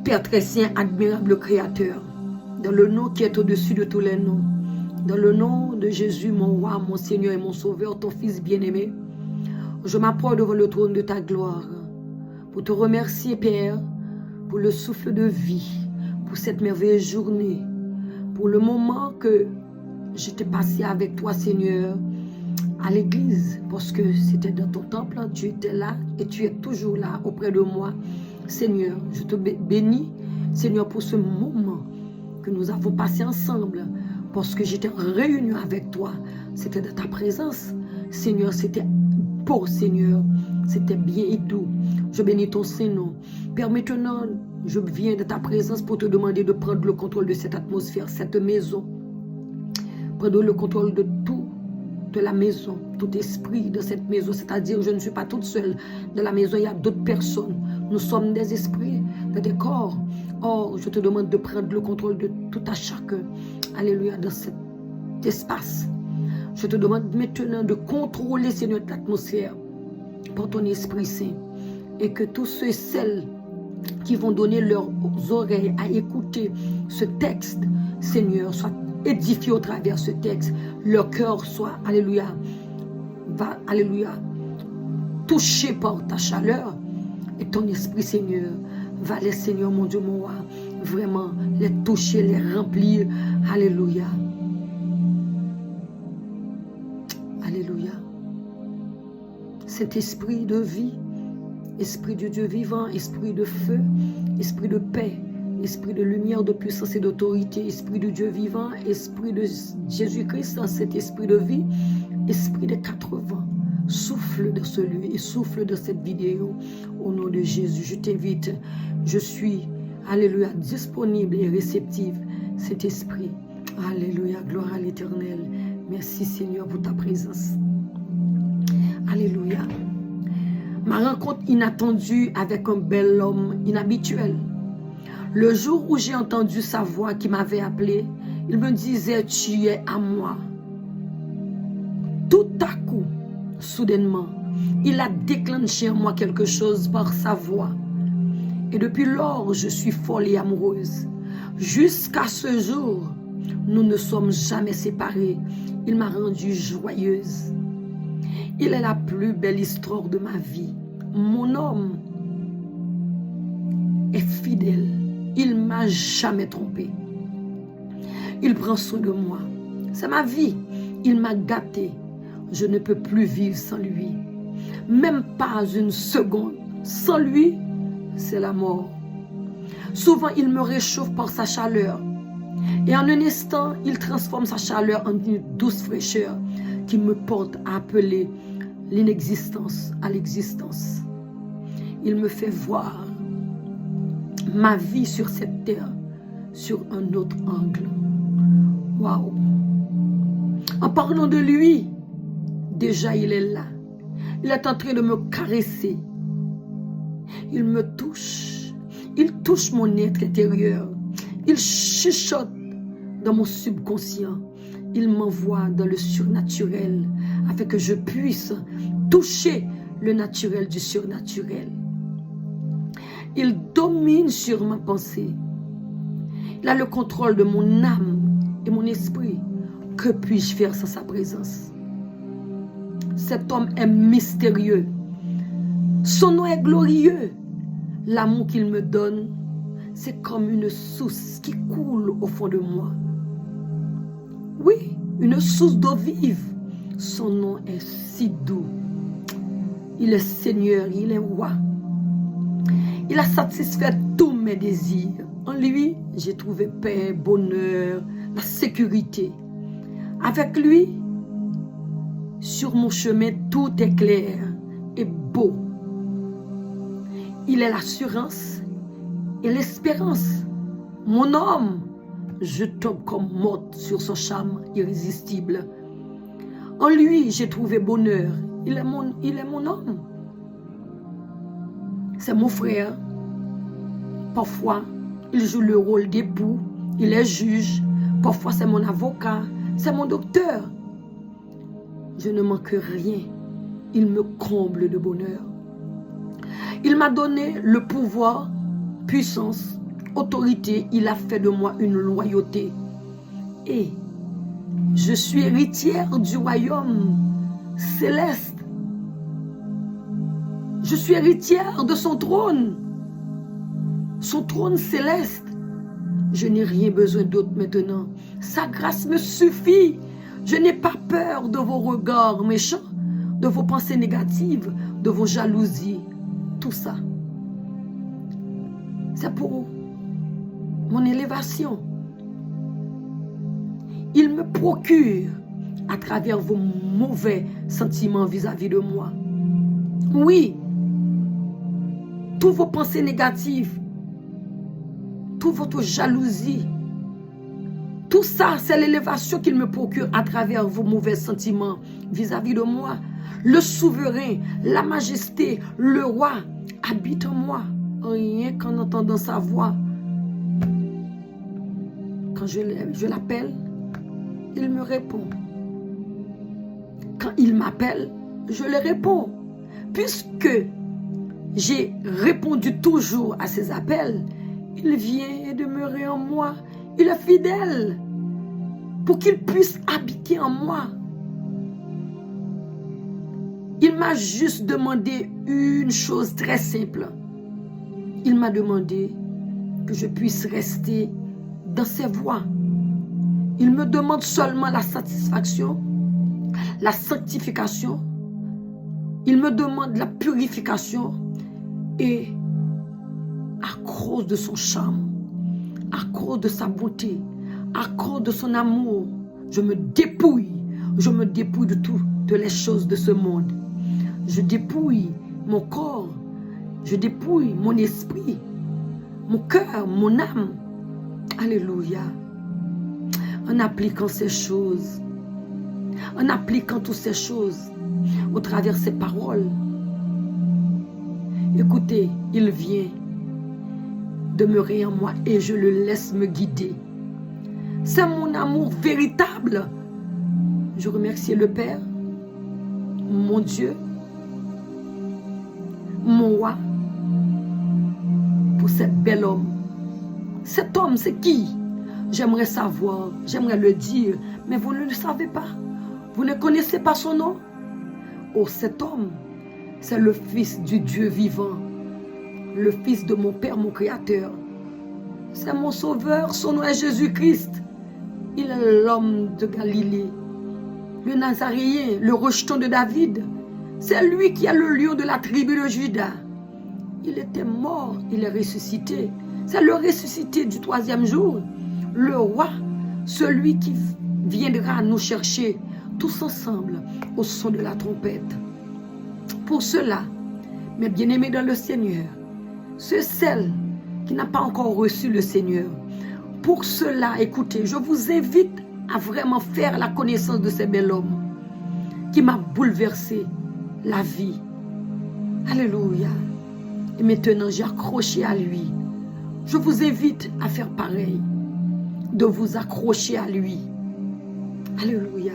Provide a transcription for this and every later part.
Père très saint, admirable Créateur, dans le nom qui est au-dessus de tous les noms, dans le nom de Jésus, mon roi, mon Seigneur et mon Sauveur, ton Fils bien-aimé, je m'approche devant le trône de ta gloire pour te remercier, Père, pour le souffle de vie, pour cette merveilleuse journée, pour le moment que j'étais passé avec toi, Seigneur, à l'église, parce que c'était dans ton temple, tu étais là et tu es toujours là auprès de moi. Seigneur, je te bénis, Seigneur, pour ce moment que nous avons passé ensemble, parce que j'étais en réunion avec toi. C'était dans ta présence, Seigneur, c'était beau, Seigneur, c'était bien et doux. Je bénis ton Saint-Nom. Père, maintenant, je viens de ta présence pour te demander de prendre le contrôle de cette atmosphère, cette maison. Prendre le contrôle de tout, de la maison, tout esprit de cette maison. C'est-à-dire, je ne suis pas toute seule. Dans la maison, il y a d'autres personnes. Nous sommes des esprits, des corps. Or, je te demande de prendre le contrôle de tout à chacun. Alléluia, dans cet espace. Je te demande maintenant de contrôler, Seigneur, l'atmosphère par ton Esprit Saint. Et que tous ceux et celles qui vont donner leurs oreilles à écouter ce texte, Seigneur, soient édifiés au travers de ce texte. Leur cœur soit, alléluia, touché par ta chaleur. Et ton Esprit, Seigneur, va les, Seigneur, mon Dieu, mon roi, vraiment les toucher, les remplir. Alléluia. Alléluia. Cet esprit de vie, esprit de Dieu vivant, esprit de feu, esprit de paix, esprit de lumière, de puissance et d'autorité, esprit de Dieu vivant, esprit de Jésus-Christ, cet esprit de vie, esprit des 80, souffle de ce lieu et souffle de cette vidéo au nom de Jésus. Je t'invite, je suis, alléluia, disponible et réceptive, cet esprit. Alléluia, gloire à l'Éternel. Merci Seigneur pour ta présence. Alléluia. Ma rencontre inattendue avec un bel homme inhabituel. Le jour où j'ai entendu sa voix qui m'avait appelé, il me disait, tu es à moi. Tout à coup, soudainement, il a déclenché en moi quelque chose par sa voix. Et depuis lors, je suis folle et amoureuse. Jusqu'à ce jour, nous ne sommes jamais séparés. Il m'a rendue joyeuse. Il est la plus belle histoire de ma vie. Mon homme est fidèle. Il ne m'a jamais trompé. Il prend soin de moi. C'est ma vie. Il m'a gâté. Je ne peux plus vivre sans lui. Même pas une seconde. Sans lui, c'est la mort. Souvent, il me réchauffe par sa chaleur. Et en un instant, il transforme sa chaleur en une douce fraîcheur qui me porte à appeler l'inexistence à l'existence. Il me fait voir ma vie sur cette terre sur un autre angle. Waouh! En parlant de lui, déjà il est là. Il est en train de me caresser. Il me touche. Il touche mon être intérieur. Il chuchote dans mon subconscient. Il m'envoie dans le surnaturel afin que je puisse toucher le naturel du surnaturel. Il domine sur ma pensée. Il a le contrôle de mon âme et mon esprit. Que puis-je faire sans sa présence? Cet homme est mystérieux. Son nom est glorieux. L'amour qu'il me donne, c'est comme une source qui coule au fond de moi. Oui, une source d'eau vive. Son nom est si doux. Il est Seigneur, il est roi. Il a satisfait tous mes désirs. En lui, j'ai trouvé paix, bonheur, la sécurité. Avec lui, sur mon chemin, tout est clair et beau. Il est l'assurance et l'espérance. Mon homme, je tombe comme morte sur son charme irrésistible. En lui, j'ai trouvé bonheur. Il est mon homme. C'est mon frère. Parfois, il joue le rôle d'époux. Il est juge. Parfois, c'est mon avocat. C'est mon docteur. Je ne manque rien. Il me comble de bonheur. Il m'a donné le pouvoir, puissance, autorité, il a fait de moi une loyauté. Et je suis héritière du royaume céleste. Je suis héritière de son trône céleste. Je n'ai rien besoin d'autre maintenant. Sa grâce me suffit. Je n'ai pas peur de vos regards méchants, de vos pensées négatives, de vos jalousies. Tout ça, c'est pour mon élévation. Il me procure à travers vos mauvais sentiments vis-à-vis de moi. Oui, toutes vos pensées négatives, toute votre jalousie, tout ça, c'est l'élévation qu'il me procure à travers vos mauvais sentiments vis-à-vis de moi. Le souverain, la majesté, le roi habite en moi. Rien qu'en entendant sa voix. Quand je l'appelle, il me répond. Quand il m'appelle, je le réponds. Puisque j'ai répondu toujours à ses appels, il vient demeurer en moi. Il est fidèle pour qu'il puisse habiter en moi. Il m'a juste demandé une chose très simple. Il m'a demandé que je puisse rester dans ses voies. Il me demande seulement la satisfaction, la sanctification. Il me demande la purification. Et à cause de son charme, à cause de sa beauté, à cause de son amour, je me dépouille de toutes les choses de ce monde. Je dépouille mon corps, je dépouille mon esprit, mon cœur, mon âme. Alléluia. En appliquant ces choses, en appliquant toutes ces choses au travers de ces paroles, écoutez, il vient demeurer en moi et je le laisse me guider. C'est mon amour véritable. Je remercie le Père, mon Dieu, mon roi, pour ce bel homme. Cet homme, c'est qui? J'aimerais savoir, j'aimerais le dire, mais vous ne le savez pas. Vous ne connaissez pas son nom? Oh, cet homme, c'est le Fils du Dieu vivant, le Fils de mon Père, mon Créateur. C'est mon Sauveur, son nom est Jésus-Christ. Il est l'homme de Galilée, le Nazaréen, le rejeton de David. C'est lui qui est le lion de la tribu de Juda. Il était mort, il est ressuscité. C'est le ressuscité du 3e jour, le roi, celui qui viendra nous chercher tous ensemble au son de la trompette. Pour cela, mes bien-aimés dans le Seigneur, celle qui n'a pas encore reçu le Seigneur, pour cela, écoutez, je vous invite à vraiment faire la connaissance de ce bel homme qui m'a bouleversé la vie. Alléluia. Et maintenant, j'ai accroché à lui. Je vous invite à faire pareil, de vous accrocher à lui. Alléluia.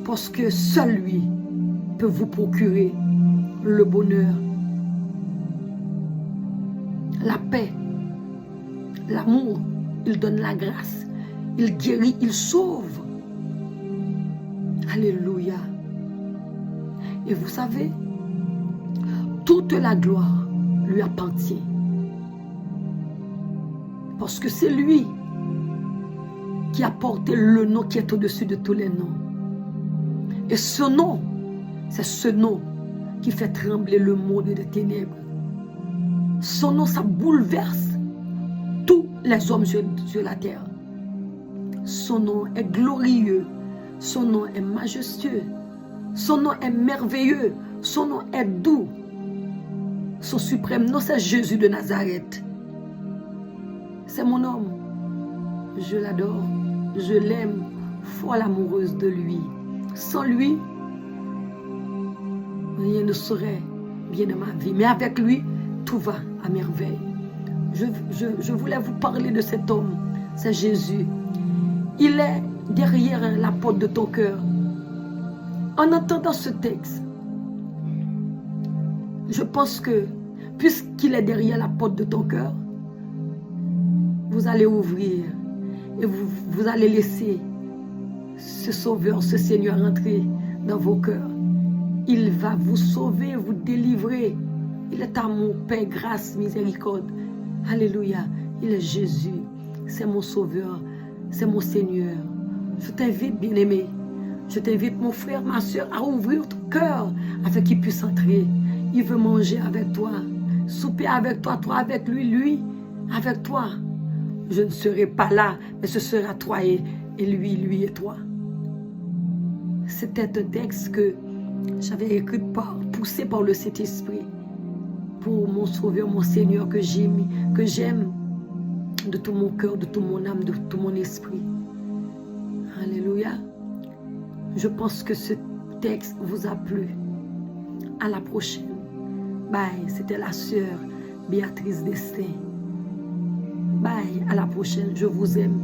Parce que seul lui peut vous procurer le bonheur, la paix, l'amour. Il donne la grâce, il guérit, il sauve. Alléluia. Et vous savez, toute la gloire lui appartient. Parce que c'est lui qui a porté le nom qui est au-dessus de tous les noms. Et ce nom, c'est ce nom qui fait trembler le monde des ténèbres. Son nom, ça bouleverse tous les hommes sur la terre. Son nom est glorieux, son nom est majestueux, son nom est merveilleux, son nom est doux. Son suprême nom, c'est Jésus de Nazareth. C'est mon homme. Je l'adore, je l'aime, folle amoureuse de lui. Sans lui, rien ne serait bien dans ma vie. Mais avec lui, tout va à merveille. Je voulais vous parler de cet homme, c'est Jésus. Il est derrière la porte de ton cœur. En entendant ce texte, je pense que, puisqu'il est derrière la porte de ton cœur, vous allez ouvrir et vous allez laisser ce Sauveur, ce Seigneur entrer dans vos cœurs. Il va vous sauver, vous délivrer. Il est amour, paix, grâce, miséricorde. Alléluia. Il est Jésus. C'est mon Sauveur. C'est mon Seigneur. Je t'invite, bien-aimé. Je t'invite, mon frère, ma soeur, à ouvrir ton cœur afin qu'il puisse entrer. Il veut manger avec toi, souper avec toi, toi avec lui, lui avec toi. Je ne serai pas là, mais ce sera toi et lui et toi. C'était un texte que j'avais écrit poussé par le Saint-Esprit pour mon Sauveur, mon Seigneur que j'aime de tout mon cœur, de toute mon âme, de tout mon esprit. Alléluia. Je pense que ce texte vous a plu. À la prochaine. Bye. C'était la sœur Béatrice Destin. Bye. À la prochaine. Je vous aime.